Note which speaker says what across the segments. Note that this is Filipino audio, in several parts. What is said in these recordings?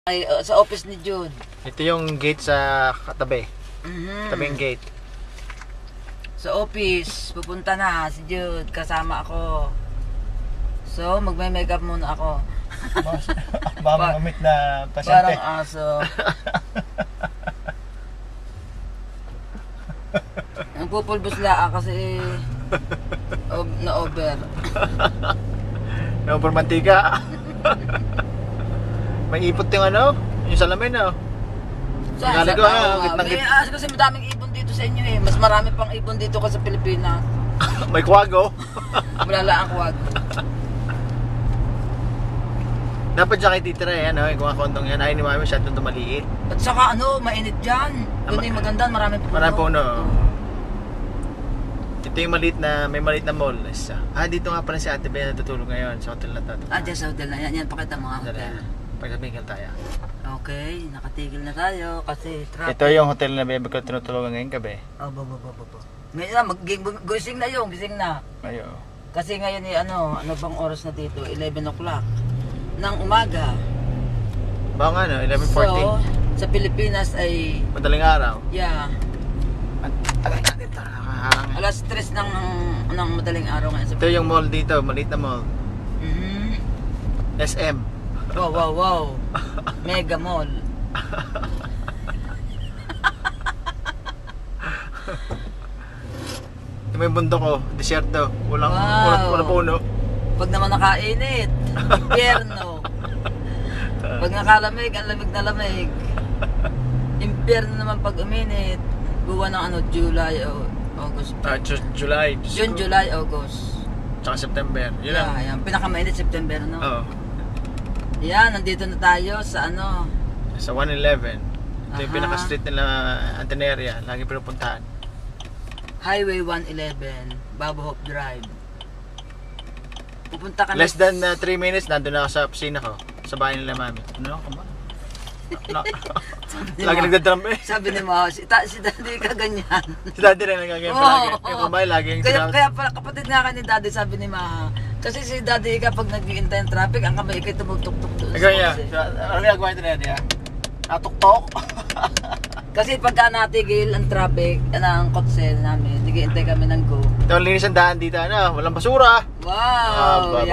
Speaker 1: Ay, sa office ni Jude.
Speaker 2: Ito yung gate sa katabi. Tabing gate.
Speaker 1: Sa office, pupunta na si Jude, kasama ako. So, magme-makeup muna ako.
Speaker 2: Baka mamit na pasyente.
Speaker 1: Parang aso. Ang pupulbos lang kasi na-over.
Speaker 2: Na-over mantika. May ipot yung ano, yung salamin oh.
Speaker 1: Saan?
Speaker 2: Naligo na, gitnang gitna.
Speaker 1: Kasi madaming ibon dito sa inyo eh. Mas marami pang ibon dito ka sa Pilipinas.
Speaker 2: May kwago.
Speaker 1: Wala lang ang kwag.
Speaker 2: Dapat siya kay titira eh, ano, yung mga kondong yan. Ayaw ni mami masyadong maliit.
Speaker 1: At saka ano, mainit dyan. Doon yung maganda, maraming puno.
Speaker 2: Maraming puno. Ito yung may maliit na mall. Dito nga pala si Ate Bea natutulog ngayon sa hotel na to.
Speaker 1: Dyan sa hotel na yan. Yan, pakita mo nga hotel.
Speaker 2: Pagsabihin tayo.
Speaker 1: Okay, nakatigil na tayo kasi traffic.
Speaker 2: Ito yung hotel na bebe ko tinutulugan ngayong gabi.
Speaker 1: Ngayon, gising na yung, gising na.
Speaker 2: Ayo.
Speaker 1: Kasi ngayon ano bang oras na dito? 11 o'clock ng umaga.
Speaker 2: Baka nga no, 11:14.
Speaker 1: So, sa Pilipinas ay
Speaker 2: madaling araw.
Speaker 1: Yeah. Alas 3 ng madaling araw ngayon.
Speaker 2: Ito yung mall dito, maliit na mall. SM.
Speaker 1: Wow. Mega mall.
Speaker 2: May bundok oh, desierto. Walang puno.
Speaker 1: Pag naman nakainit, impyerno. Pag nakalamig, ang lamig na lamig. Impyerno naman pag uminit. Buwan ng July o August.
Speaker 2: July.
Speaker 1: June, July, August.
Speaker 2: Tsaka September. Yun lang.
Speaker 1: Yan. Pinakamainit September, no?
Speaker 2: Oo.
Speaker 1: Yan, nandito na tayo sa
Speaker 2: sa 111. Ito yung pinaka-street nila, Anteneria. Lagi pinupuntahan.
Speaker 1: Highway 111, Babo Hope Drive. Pupunta ka
Speaker 2: Less than 3 minutes, nandun na ako sa opisina ko. Sa bahay nila mami. Ano ka ba? Lagi nagdadrum eh.
Speaker 1: Sabi ni Mao, si Daddy ka ganyan.
Speaker 2: Si Daddy rin nagagawin palagi. Yung kumbay, laging
Speaker 1: kaya pala kapatid nga ka ni Daddy, sabi ni Maha. Kasi si Daddy ka pag nag-iintay ng traffic, ang kamay ikay tumugtok-tok doon.
Speaker 2: Ikaw niya. Ano ginagawa ito na Daddy ha? Natuktok.
Speaker 1: Kasi pagka natigil ang traffic, ang kotse namin, nag-iintay kami ng go.
Speaker 2: Ito ang linis ang daan dito, walang basura.
Speaker 1: Wow,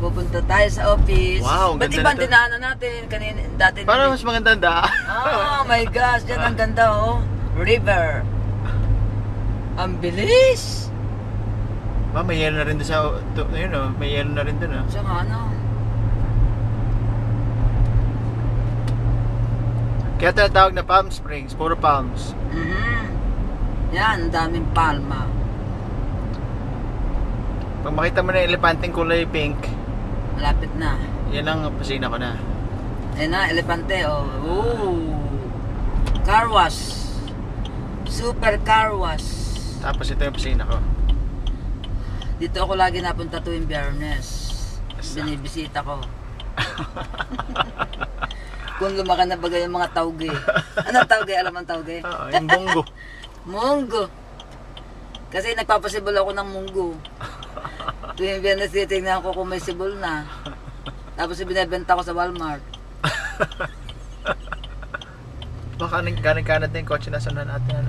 Speaker 1: pupunta tayo sa office.
Speaker 2: Wow,
Speaker 1: ba't ibang dinaanan natin? Kanina, dati.
Speaker 2: Paano mas maganda ang daan?
Speaker 1: Oh my gosh, dyan ang ganda oh. River. Ang bilis.
Speaker 2: May yelo na rin doon sa, may yelo na rin doon
Speaker 1: Saka
Speaker 2: Kaya tinatawag na Palm Springs, puro palms.
Speaker 1: Yan, ang daming palma.
Speaker 2: Pag makita mo na yung elepanteng kulay pink,
Speaker 1: malapit na.
Speaker 2: Yan ang pasina ko na.
Speaker 1: Ayan na, elepante oh. Ooh. Car wash. Super car wash.
Speaker 2: Tapos ito yung pasina ko.
Speaker 1: Dito ako lagi napunta tuwing Biyernes. Binibisita ko. Kung lumaki na bagay yung mga tauge. Anong tauge? Alam ang tauge?
Speaker 2: Oo, yung munggo.
Speaker 1: Munggo. Kasi nagpapasibol ako ng munggo. Tuwing Biyernes titignan ko kung may sibol na. Tapos binibenta ko sa Walmart.
Speaker 2: Baka galing kanat na yung kotse na sundan natin.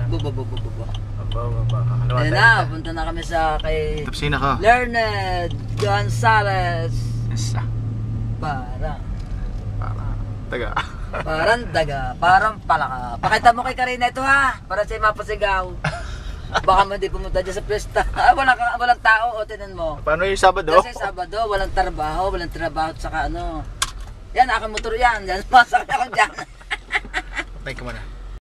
Speaker 1: Baba.
Speaker 2: Ayun
Speaker 1: na, punta na kami sa kay
Speaker 2: Tapsina ko.
Speaker 1: Learned Gonzales.
Speaker 2: Yes.
Speaker 1: Parang daga, parang palaka. Pakita mo kay Karina ito ha, para siya mapasigaw. Baka hindi pumunta dyan sa pista. Walang tao o tinan mo.
Speaker 2: Paano yung Sabado?
Speaker 1: Kasi Sabado, walang trabaho, tsaka Yan, aking motor yan. Masakit ako dyan.
Speaker 2: Patay ka muna.